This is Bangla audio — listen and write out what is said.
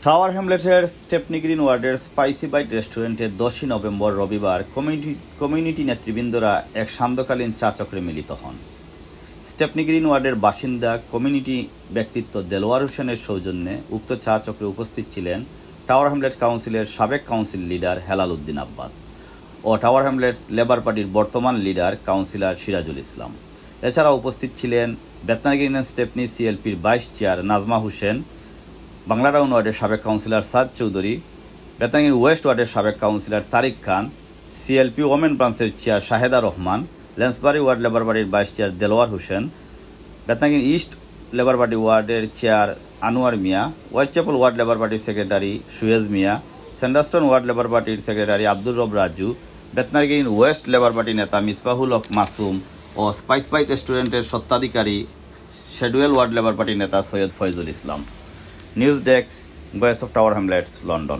টাওয়ার হ্যামলেটের স্টেপনি গ্রিন ওয়ার্ডের স্পাইসি বাইট রেস্টুরেন্টে 10ই নভেম্বর রবিবার কমিউনিটি নেতৃবৃন্দরা এক সান্ধ্যকালীন চা চক্রে মিলিত হন। স্টেপনি গ্রিন ওয়ার্ডের বাসিন্দা কমিউনিটি ব্যক্তিত্ব দেলোয়ার হোসেনের সৌজন্যে উক্ত চা চক্রে উপস্থিত ছিলেন টাওয়ার হ্যামলেট কাউন্সিলের সাবেক কাউন্সিল লিডার হেলাল উদ্দিন আব্বাস ও টাওয়ার হ্যামলেট লেবার পার্টির বর্তমান লিডার কাউন্সিলর সিরাজুল ইসলাম। এছাড়াও উপস্থিত ছিলেন বেতনাগিরি ইউনিয়ন স্টেপনি সিএলপির vice chair Najma Hossain, Banglatown ওয়ার্ডের সাবেক councillor Saad Chowdhury, Bethnal Green west ওয়ার্ডের সাবেক councillor Tariq Khan, CLP women ব্রাঞ্চের chair Shahida Rahman, Lansbury ward Labour পার্টির vice chair Delwar Hossain, Bethnal Green east Labour party ওয়ার্ডের chair Anwar Mia, Whitechapel ward Labour পার্টির সেক্রেটারি সুয়েজ মিয়া, সেন্ডারস্টোন ওয়ার্ড লেবার পার্টির secretary Abdur Rob Raju, Bethnal Green west Labour party নেতা মিসবাহুল হক মাসুম ও স্পাইস রেস্টুরেন্টের স্বত্বাধিকারী শেডুয়েল ওয়ার্ড লেবার পার্টি নেতা Syed Foyzul Islam. News desk, voice of Tower Hamlets, London.